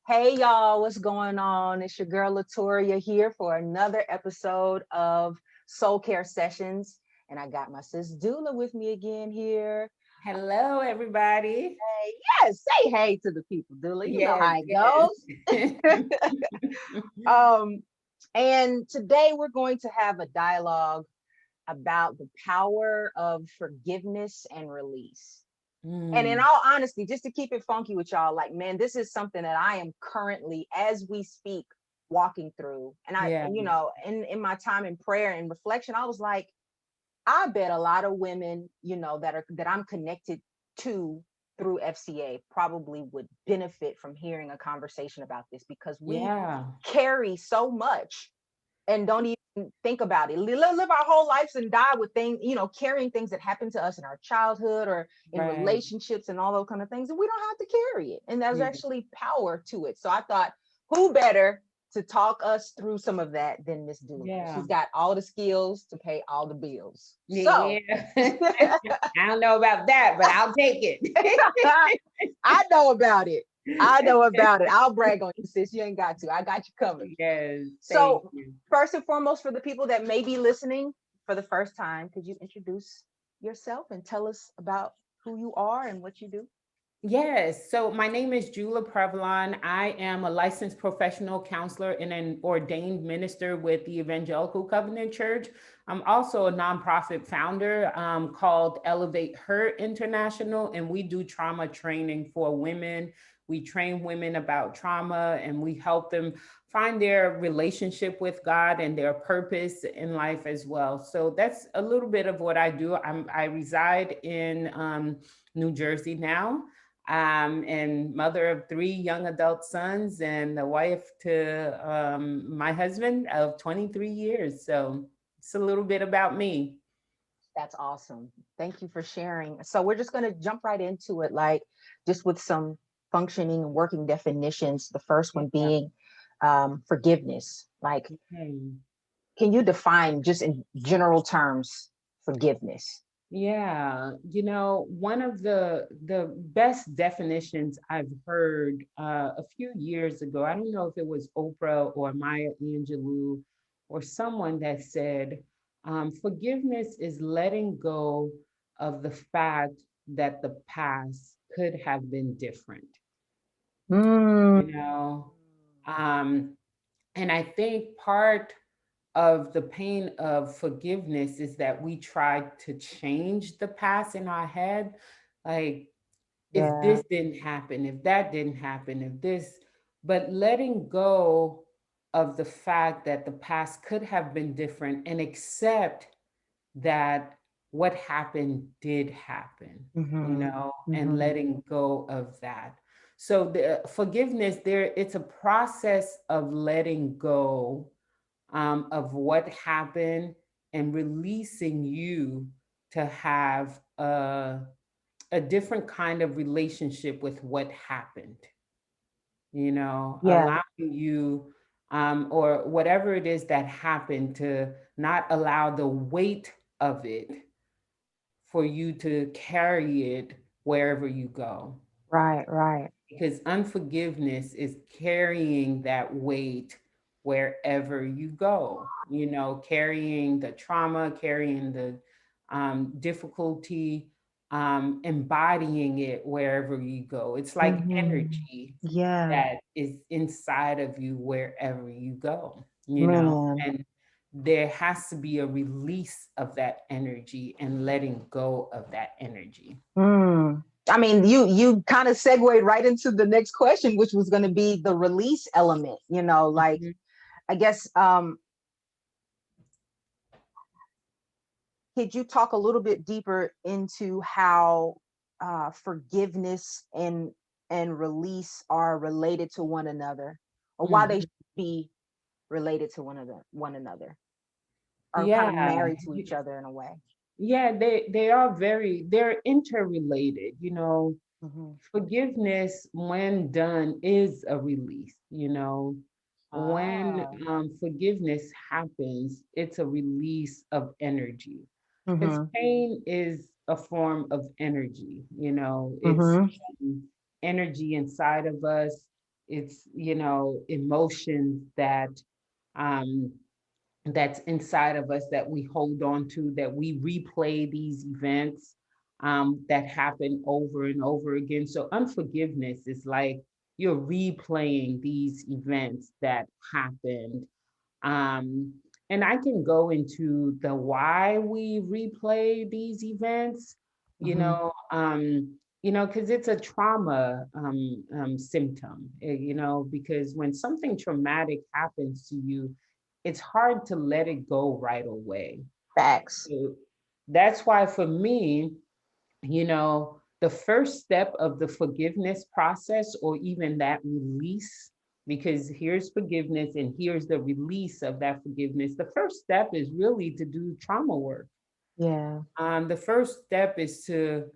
Hey y'all, what's going on? It's your girl LaToria here for another episode of Soul Care Sessions. And I got my sis Dieula with me again here. Hello, everybody. Hey, yes, say hey to the people, Dieula. You know Yes, how it yes. goes. um, and today we're going to have a dialogue about the power of forgiveness and release. And in Mm, all honesty, just to keep it funky with y'all, like, man, this is something that I am currently, as we speak, walking through. yeah, In my time in prayer and reflection, I was like, I bet a lot of women, that I'm connected to through FCA probably would benefit from hearing a conversation about this because we yeah, carry so much and don't even think about it. Live our whole lives and die with things, carrying things that happened to us in our childhood or in right. relationships and all those kind of things. And we don't have to carry it. And there's Yeah, actually power to it. So I thought, who better to talk us through some of that than Miss Dula? yeah, She's got all the skills to pay all the bills. So yeah. I don't know about that, but I'll take it. I know about it. I know about it. I'll brag on you, sis. You ain't got to. I got you covered. Yes, thank So, you. first and foremost, for the people that may be listening for the first time, could you introduce yourself and tell us about who you are and what you do? Yes. So my name is Previlon. I am a licensed professional counselor and an ordained minister with the Evangelical Covenant Church. I'm also a nonprofit founder called Elevate Her International, and we do trauma training for women. We train women about trauma and we help them find their relationship with God and their purpose in life as well. So that's a little bit of what I do. I reside in New Jersey now, and mother of three young adult sons and the wife to my husband of 23 years. So it's a little bit about me. That's awesome. Thank you for sharing. So, we're just going to jump right into it, like just with some functioning and working definitions. The first one Yeah. being forgiveness. Like, Okay. can you define just in general terms forgiveness? Yeah, one of the best definitions I've heard a few years ago. I don't know if it was Oprah or Maya Angelou or someone that said, forgiveness is letting go of the fact that the past could have been different. Mm, You know, um, and I think part of the pain of forgiveness is that we try to change the past in our head. Like, if yeah. this didn't happen, if that didn't happen, if this, but letting go of the fact that the past could have been different and accept that what happened did happen, Mm-hmm. and Mm-hmm. letting go of that. So the forgiveness there, it's a process of letting go of what happened and releasing you to have a different kind of relationship with what happened, Yeah. allowing you, or whatever it is that happened, to not allow the weight of it for you to carry it wherever you go. Right, right. Because unforgiveness is carrying that weight wherever you go, carrying the trauma, carrying the difficulty, embodying it wherever you go. It's like Mm-hmm. energy Yeah, that is inside of you wherever you go, man. and there has to be a release of that energy and letting go of that energy. Mm. I mean, you kind of segued right into the next question, which was going to be the release element. Like Mhm. I guess could you talk a little bit deeper into how forgiveness and release are related to one another, or why they Mhm. should be related to one another, or kind of Yeah. married to each other in a way? Yeah, they are they're interrelated. Mm-hmm. Forgiveness, when done, is a release. When Ah. forgiveness happens, it's a release of energy. Because Mm-hmm. pain is a form of energy. It's Mm-hmm. energy inside of us. it's, you know, emotions that um, that's inside of us that we hold on to, that we replay these events that happen over and over again. So unforgiveness is like you're replaying these events that happened. Um, and I can go into the why we replay these events, you Mhm. know, because it's a trauma symptom, you know, because when something traumatic happens to you, it's hard to let it go right away. Facts. So that's why for me, you know, the first step of the forgiveness process, or even that release, because here's forgiveness and here's the release of that forgiveness. The first step is really to do trauma work. Yeah. The first step is to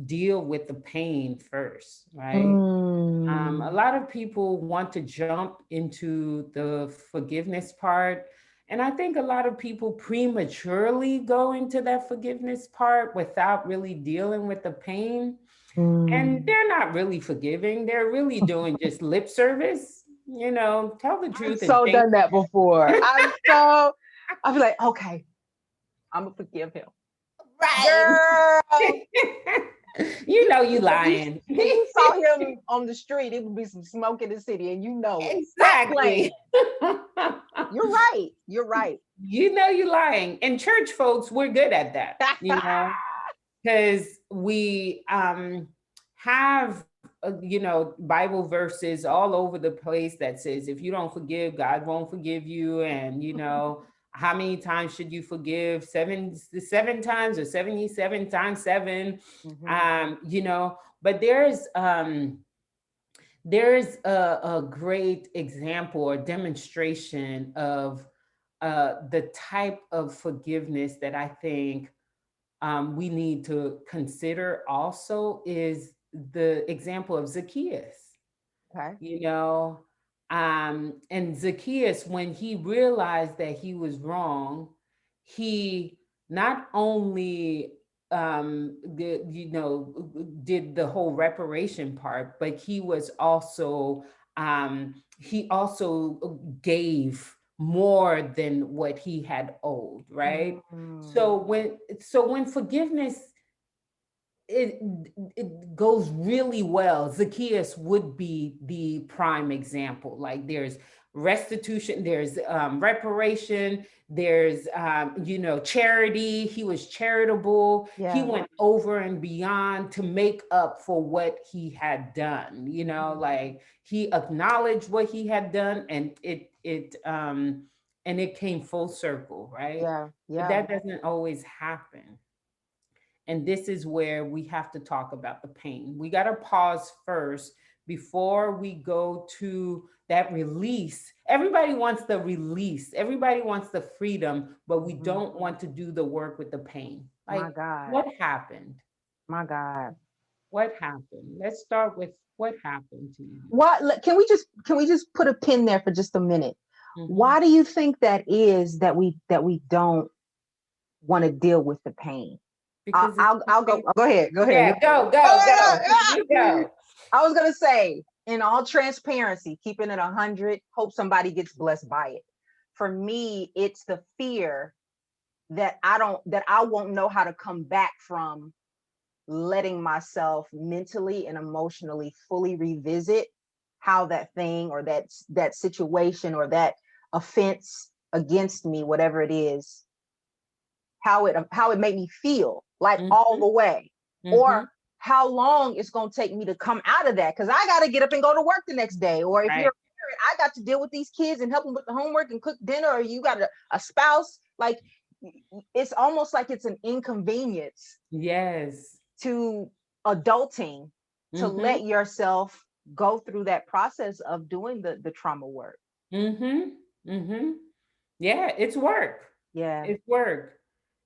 deal with the pain first, right? A Mm. lot of people want to jump into the forgiveness part. And I think a lot of people prematurely go into that forgiveness part without really dealing with the pain. And Mm. they're not really forgiving, they're really doing just lip service. You know, tell the I've truth and so shame. done that before. I'll be like, okay, I'm gonna forgive him. Right. Girl, You know you if you lying. if you saw him on the street, it would be some smoke in the city, and you know it. Stop playing. Exactly. You're right. You're right. You know you're lying. And church folks, we're good at that, you know, because we have you know, Bible verses all over the place that says if you don't forgive, God won't forgive you. And you know, how many times should you forgive? Seven times, or 77 times seven. Mhm. You know, but there's a great example or demonstration of the type of forgiveness that I think we need to consider also is the example of Zacchaeus. Okay. You know, and Zacchaeus, when he realized that he was wrong, he not only you know, did the whole reparation part, but he also gave more than what he had owed, right? Mm. So when forgiveness, it it goes really well. Zacchaeus would be the prime example. Like there's restitution, there's reparation, there's you know, charity. He was charitable. He Yeah. went over and beyond to make up for what he had done. You know, Mhm. like he acknowledged what he had done, and it came full circle, right? Yeah. But Yeah. that doesn't always happen. And this is where we have to talk about the pain. We got to pause first before we go to that release. Everybody wants the release, everybody wants the freedom, but we Mhm. don't want to do the work with the pain. My Like, God. what happened? My God. What happened? Let's start with what happened to you. Can we just put a pin there for just a minute? Mhm. Why do you think that is that we don't want to deal with the pain? Because it's I'll go. something. Go ahead. Go ahead. Yeah, go, go, go. You go. I was gonna say, in all transparency, keeping it 100. Hope somebody gets blessed by it. For me, it's the fear that I won't know how to come back from letting myself mentally and emotionally fully revisit how that thing or that situation or that offense against me, whatever it is, how it made me feel, like all Mhm. the way, or Mhm. how long it's going to take me to come out of that, because I got to get up and go to work the next day. Or if you're Right. a parent, I got to deal with these kids and help them with the homework and cook dinner. Or you got a spouse, like it's almost like it's an inconvenience Yes. to adulting to Mhm. let yourself go through that process of doing the trauma work. Mhm. Mhm. Yeah, it's work. Yeah. It's work.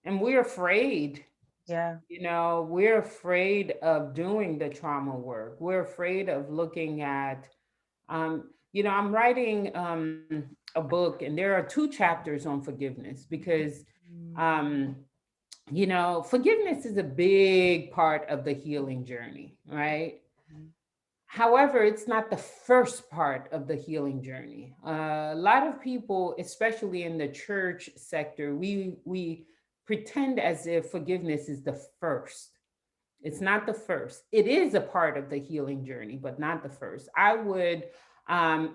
And we're afraid. Yeah. You know, we're afraid of doing the trauma work. We're afraid of looking at you know, I'm writing a book, and there are two chapters on forgiveness because um you know, forgiveness is a big part of the healing journey, right? However, it's not the first part of the healing journey. A lot of people, especially in the church sector, we pretend as if forgiveness is the first. It's not the first. It is a part of the healing journey, but not the first. I would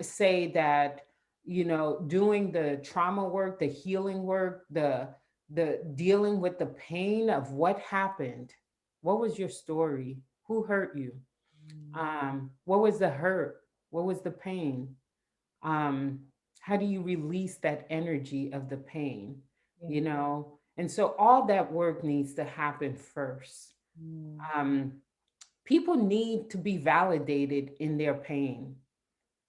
say that, doing the trauma work, the healing work, the dealing with the pain of what happened. What was your story? Who hurt you? What was the hurt? What was the pain? um, how do you release that energy of the pain? Yeah. And so all that work needs to happen first. Mm. um, People need to be validated in their pain,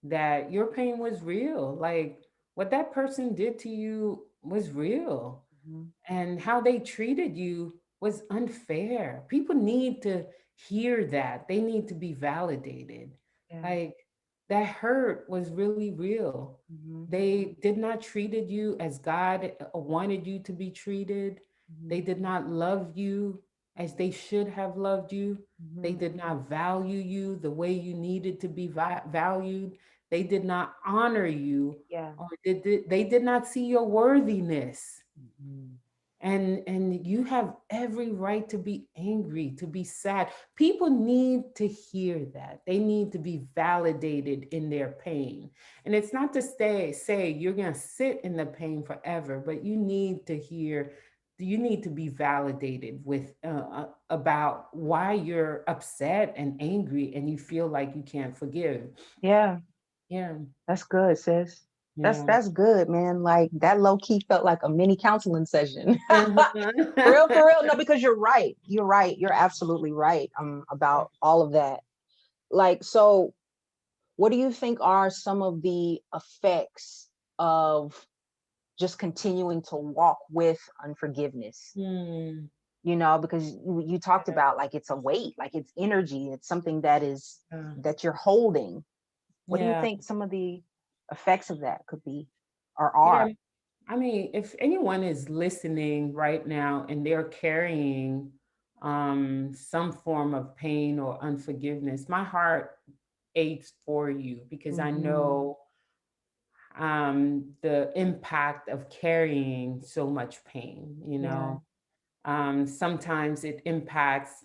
that your pain was real, like what that person did to you was real, Mhm. and how they treated you was unfair. People need to hear that. They need to be validated. Yeah. Like, that hurt was really real. Mhm. They did not treated you as God wanted you to be treated. They Mhm. did not love you as they should have loved you. They Mhm. did not value you the way you needed to be valued. They did not honor you, Yeah. or they did not see your worthiness. Mhm. And you have every right to be angry, to be sad. People need to hear that. They need to be validated in their pain. And it's not to say you're going to sit in the pain forever, but you need to be validated with about why you're upset and angry and you feel like you can't forgive. Yeah. Yeah. That's good, sis. That's Yeah. that's good, man. Like that low key felt like a mini counseling session. For Mhm. real. No, because you're right. You're right. You're absolutely right about all of that. Like, so what do you think are some of the effects of just continuing to walk with unforgiveness? Hmm. Because you talked about like it's a weight, like it's energy, it's something that is Yeah. that you're holding. What do you Yeah. think some of the effects of that could be or Yeah. are? I mean, if anyone is listening right now and they're carrying some form of pain or unforgiveness, my heart aches for you because I Hmm. know the impact of carrying so much pain. Yeah. Sometimes it impacts,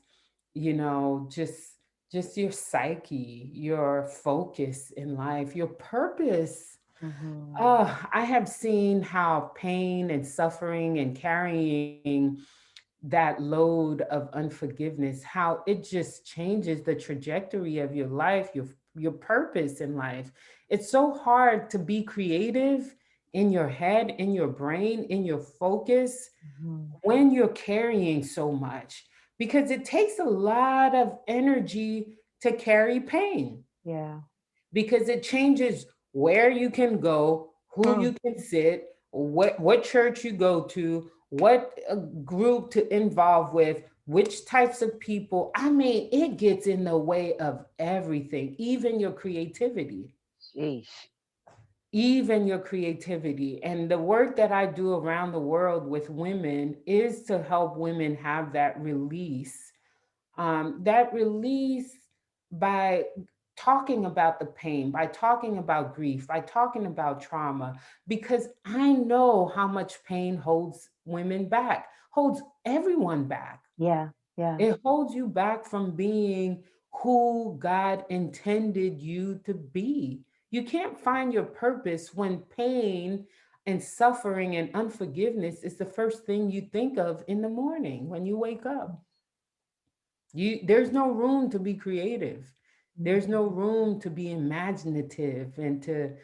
just your psyche, your focus in life, your purpose. Hmm. Oh, I have seen how pain and suffering and carrying that load of unforgiveness, how it just changes the trajectory of your life, your purpose in life. It's so hard to be creative in your head, in your brain, in your focus Hmm. when you're carrying so much, because it takes a lot of energy to carry pain, Yeah. because it changes where you can go, who Hmm. you can sit, what church you go to, what group to involve with, which types of people. I mean, it gets in the way of everything, even your creativity. Sheesh. Even your creativity. And the work that I do around the world with women is to help women have that release by talking about the pain, by talking about grief, by talking about trauma, because I know how much pain holds women back, holds everyone back. Yeah. Yeah. It holds you back from being who God intended you to be. You can't find your purpose when pain and suffering and unforgiveness is the first thing you think of in the morning when you wake up. There's no room to be creative. There's no Mhm. room to be imaginative and to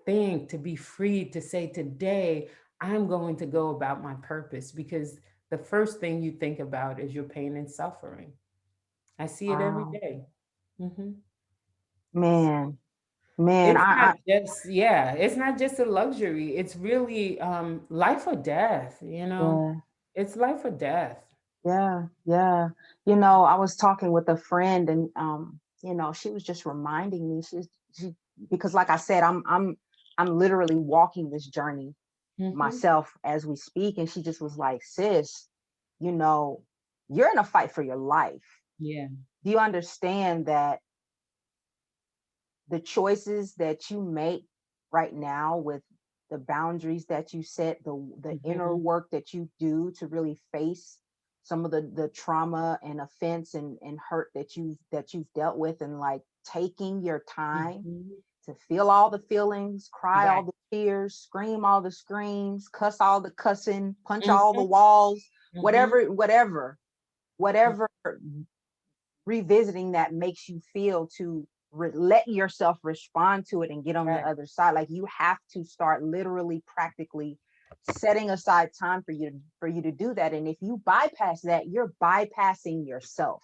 think, to be free to say today I'm going to go about my purpose, because the first thing you think about is your pain and suffering. I see it every Wow. day. Mhm. Man. Man. It's not I just, yeah, it's not just a luxury. It's really life or death, yeah. It's life or death. Yeah. Yeah. I was talking with a friend and she was just reminding me, she because like I said, I'm literally walking this journey Mhm. myself as we speak. And she just was like, sis, you know, you're in a fight for your life. Yeah. Do you understand that the choices that you make right now, with the boundaries that you set, the inner Mhm. work that you do to really face some of the trauma and offense and hurt that you've dealt with, and like taking your time Mhm. to feel all the feelings, cry all Right. the tears, scream all the screams, cuss all the cussing, punch all the Mhm. walls, Mhm. whatever revisiting that makes you feel, to let yourself respond to it and get on the Right. other side. Like, you have to start literally practically setting aside time for you to do that. And if you bypass that, you're bypassing yourself,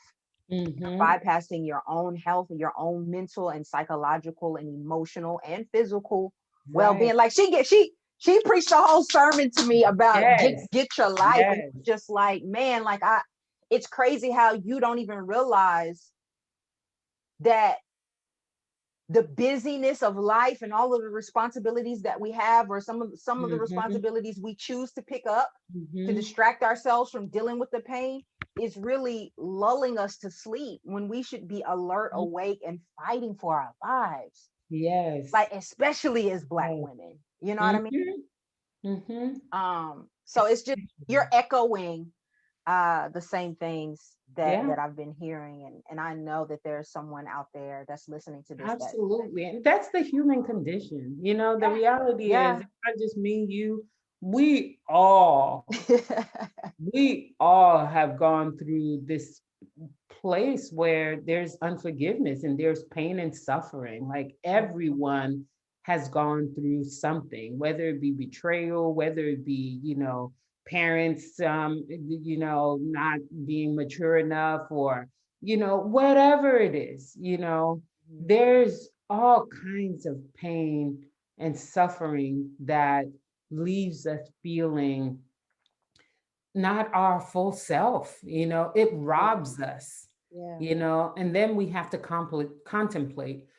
Mhm. bypassing your own health, your own mental and psychological and emotional and physical Right. well-being. Like, she preached a whole sermon to me about Yes. get your life, and Yes. just like, man, like, it's crazy how you don't even realize that the busyness of life and all of the responsibilities that we have, or some of the Mhm. responsibilities we choose to pick up to Mhm. distract ourselves from dealing with the pain, is really lulling us to sleep when we should be alert, Mhm. awake, and fighting for our lives. Yes. Like, especially as Black Yes. women, you know what I mean? Mhm. Mhm. So it's just, you're echoing the same things Yeah. that I've been hearing, and I know that there's someone out there that's listening to this that Absolutely. And that's the human condition. The reality is, yeah, it's not just me, you, we all, yeah. we all have gone through this place where there's unforgiveness and there's pain and suffering. Like, everyone has gone through something, whether it be betrayal, whether it be, parents, not being mature enough, or, whatever it is, there's all kinds of pain and suffering that leaves us feeling not our full self. It Yeah, robs us, yeah. and then we have to contemplate,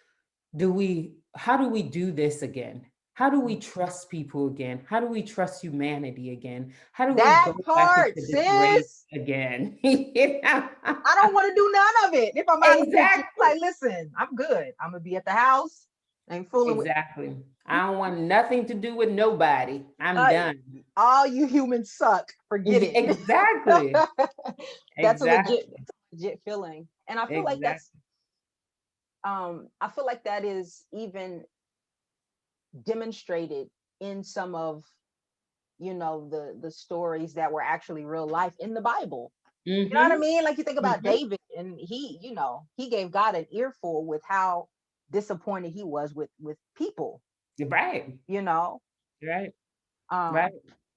how do we do this again? How do we trust people again? How do we trust humanity again? How do we That go back into part, this race sis. again? I don't want to do none of it. If I'm honest with you, Exactly. like, listen, I'm good. I'm gonna be at the house. Ain't fooling with Exactly. I don't want nothing to do with nobody. I'm uh, done. all you humans suck. Forget it. Exactly. That's a legit, Exactly. that's a legit feeling. And I feel like Exactly. I feel like that is even demonstrated in some of, the stories that were actually real life in the Bible. You know what I Mm-hmm. mean? Like, you think about Mm-hmm. David, and he gave God an earful with how disappointed he was with people, Right. you know. Right. Um, Right.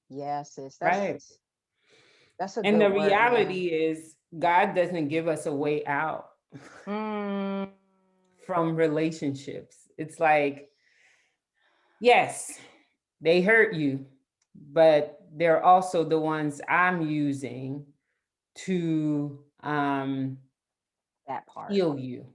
yeah, sis, Right. that's a And good the word, man. reality is, God doesn't give us a way out Mm, from relationships. It's like, yes, they hurt you, but they're also the ones I'm using to that part. heal you.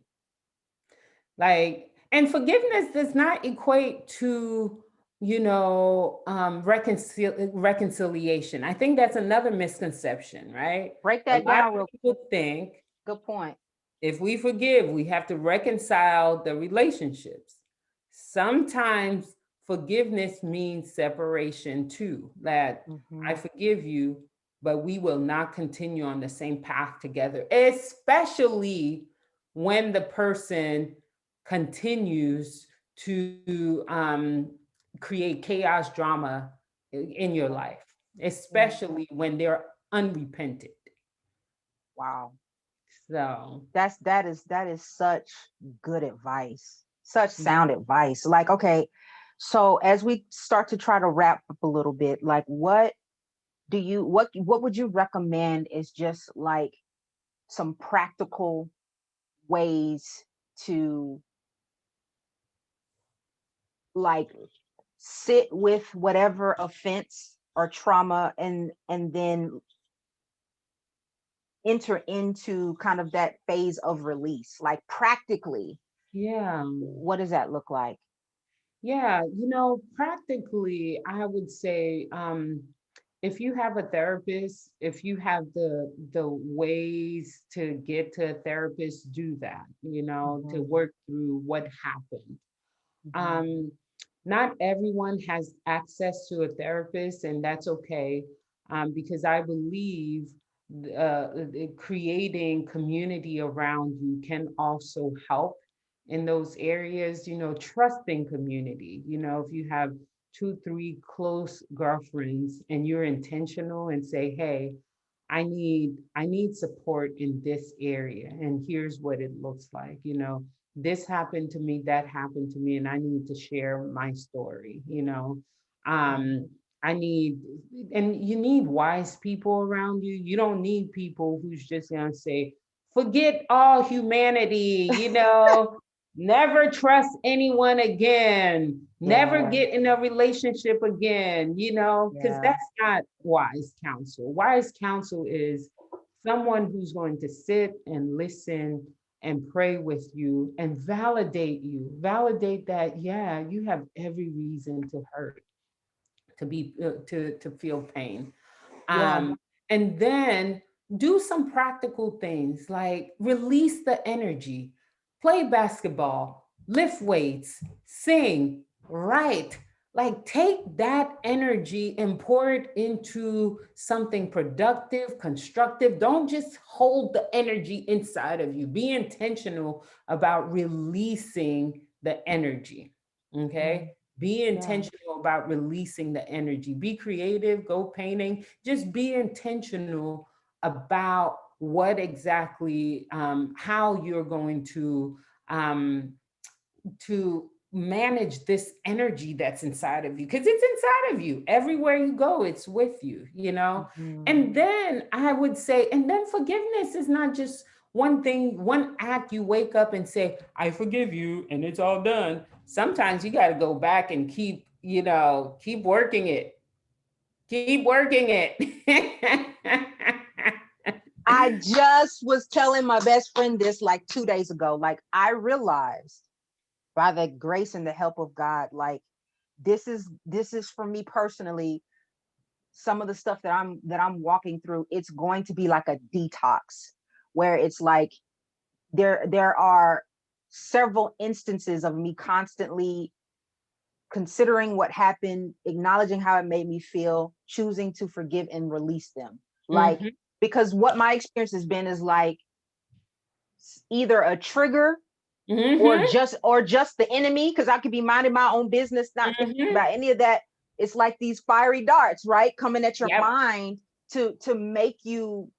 Like, and forgiveness does not equate to, reconciliation. I think that's another misconception, right? Break A that lot down of real people think, good point. if we forgive, we have to reconcile the relationships. Sometimes forgiveness means separation too, that I Hmm. forgive you, but we will not continue on the same path together, especially when the person continues to create chaos, drama in your Yeah, life, yeah. especially when they're unrepented. Wow. So, That is such good advice. Such yeah. sound advice. Like, okay, so as we start to try to wrap up a little bit, like, what would you recommend is just like some practical ways to, like, sit with whatever offense or trauma, and then enter into kind of that phase of release, like, practically, Yeah. what does that look like? Yeah, practically, I would say, if you have a therapist, if you have the ways to get to a therapist, do that, to Mhm, work through what happened. mhm, Um, Not everyone has access to a therapist, and that's okay, because I believe creating community around you can also help in those areas. Trusting community. If you have two, three close girlfriends and you're intentional and say, "Hey, I need support in this area, and here's what it looks like." This happened to me, that happened to me, and I need to share my story. Um, mhm. I need, and you need wise people around you. You don't need people who's just gonna say, forget all humanity, never trust anyone again, never Yeah, get in a relationship again, because yeah, that's not wise counsel. Wise counsel is someone who's going to sit and listen and pray with you and validate that, yeah, you have every reason to hurt, to feel pain. yeah, um, and then do some practical things like release the energy, play basketball, lift weights, sing, write. Like, take that energy and pour it into something productive, constructive. Don't just hold the energy inside of you. Be intentional about releasing the energy. Okay. mhm, Be yeah, intentional about releasing the energy. Be creative, go painting. Just be intentional about what exactly, how you're going um, to manage this energy that's inside of you, because it's inside of you. Everywhere you go, it's with you. mhm. And then I would say, and then forgiveness is not just one thing, one act you wake up and say, I forgive you, and it's all done. Sometimes you got to go back and keep working it. Keep working it. I just was telling my best friend this like 2 days ago. Like, I realized by the grace and the help of God, like this is for me personally, some of the stuff that I'm walking through, it's going to be like a detox, where it's like there are several instances of me constantly considering what happened, acknowledging how it made me feel, choosing to forgive and release them. Like, Hmm. because what my experience has been is like either a trigger Hmm. or just the enemy, because I could be minding my own business, not thinking Hmm. about any of that. It's like these fiery darts, right, coming at your Yep. mind to make you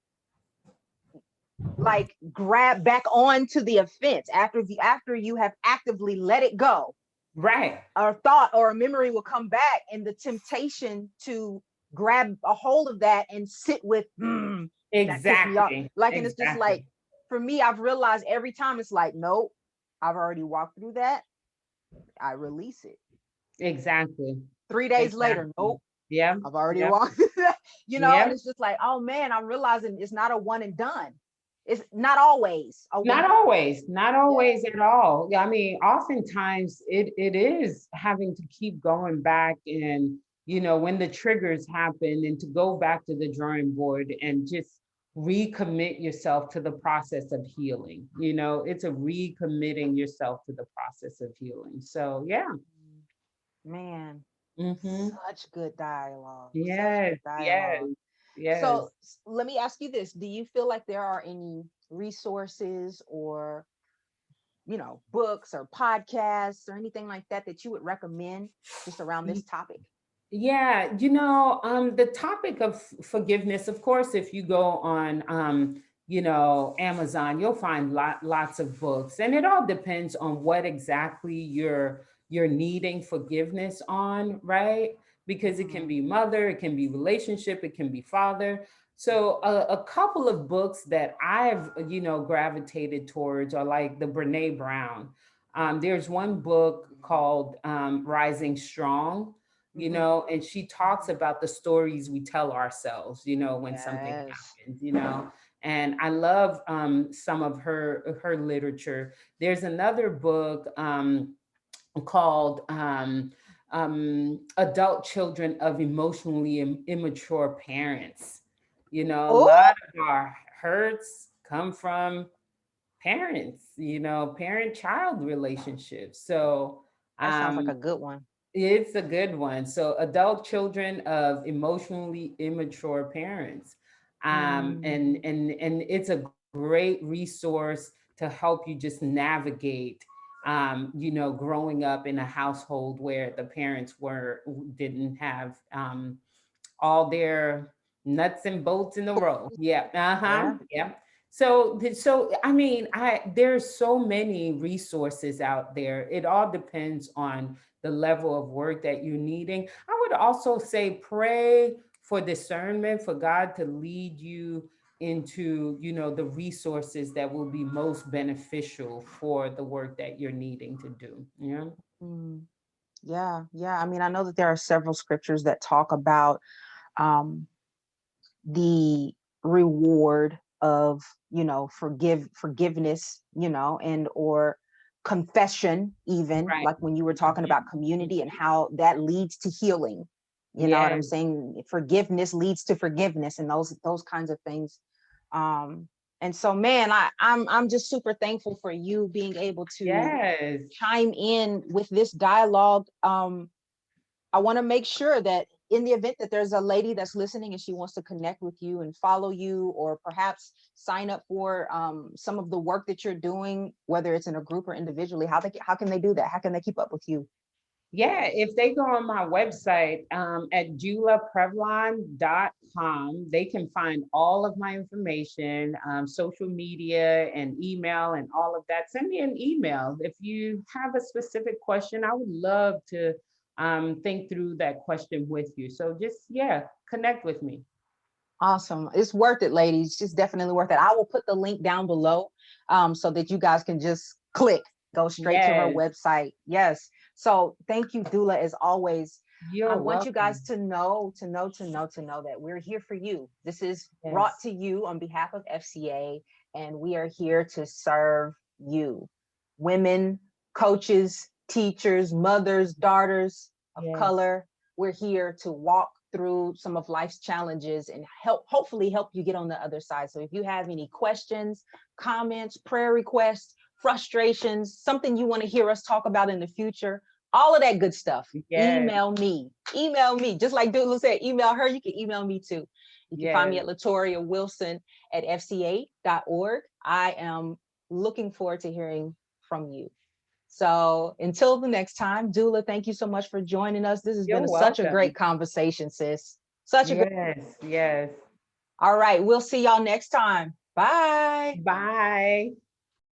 like grab back onto the offense after you have actively let it go. Right. A thought or a memory will come back, and the temptation to grab a hold of that and sit with that pissed me off, Exactly. like. And it's just Exactly. like, for me, I've realized every time it's like, nope, I've already walked through that. I release it. Exactly. 3 days later, Exactly. nope, Yep. I've already Yep. walked through that. And Yep. it's just like, oh man, I'm realizing it's not a one and done. It's not always a one Not and done. always, not Yeah. always at all. Yeah, I mean, oftentimes it is having to keep going back, and when the triggers happen, and to go back to the drawing board and just recommit yourself to the process of healing. It's a recommitting yourself to the process of healing. So yeah. Man, Mm-hmm. such good dialogue. Such Yes, good yes, dialogue. So yes. let me ask you this. Do you feel like there are any resources or, books or podcasts or anything like that that you would recommend just around this topic? Yeah, the topic of forgiveness, of course, if you go on, Amazon, you'll find lots of books, and it all depends on what exactly you're needing forgiveness on, right? Because it can Mhm. be mother, it can be relationship, it can be father. So a couple of books that I've, gravitated towards are like the Brene Brown. There's one book called Rising Strong, Mhm. and she talks about the stories we tell ourselves, when something Yes. happens, and I love some of her literature. There's another book called adult children of emotionally immature parents. You know, a Oh, lot of our hurts come from parents, you know, parent-child relationships. So that sounds like um, a good one. it's a good one. So adult children of emotionally immature parents. Mm, And it's a great resource to help you just navigate you know, growing up in a household where the parents didn't have all their nuts and bolts in a row. Yeah. Uh-huh. yeah. Yeah. So I mean, there's so many resources out there. It all depends on the level of work that you're needing. I would also say pray for discernment, for God to lead you into, you know, the resources that will be most beneficial for the work that you're needing to do. Yeah. Mm, yeah. Yeah. I mean, I know that there are several scriptures that talk about um, the reward of, forgiveness, and or confession, even Right. like when you were talking about community and how that leads to healing. You know what I'm Yes. saying? Forgiveness leads to forgiveness, and those kinds of things. um and so, man, I'm just super thankful for you being able to Yes. chime in with this dialogue. I want to make sure that in the event that there's a lady that's listening and she wants to connect with you and follow you, or perhaps sign up for some of the work that you're doing, whether it's in a group or individually, how can they do that? How can they keep up with you? Yeah, if they go on my website at DeulaPrevilon.com, they can find all of my information, social media and email and all of that. Send me an email. If you have a specific question, I would love to think through that question with you. So just, yeah, connect with me. Awesome. It's worth it, ladies. It's definitely worth it. I will put the link down below so that you guys can just click, go straight to her Yes, website. Yes. So thank you, Dula, as always. I you're want you guys welcome. to know that we're here for you. This is brought Yes, to you on behalf of FCA, and we are here to serve you. Women, coaches, teachers, mothers, daughters of yes, color. We're here to walk through some of life's challenges and hopefully help you get on the other side. So if you have any questions, comments, prayer requests, frustrations, something you want to hear us talk about in the future, all of that good stuff, yes, email me, just like Dula said, email her. You can email me too. You can find me yes. at latoriawilson at fca.org. I am looking forward to hearing from you. So until the next time, Dula, thank you so much for joining us. This has been You're such a welcome. great conversation, sis. Such a great. Yes, yes. All right, we'll see y'all next time. Bye. Bye.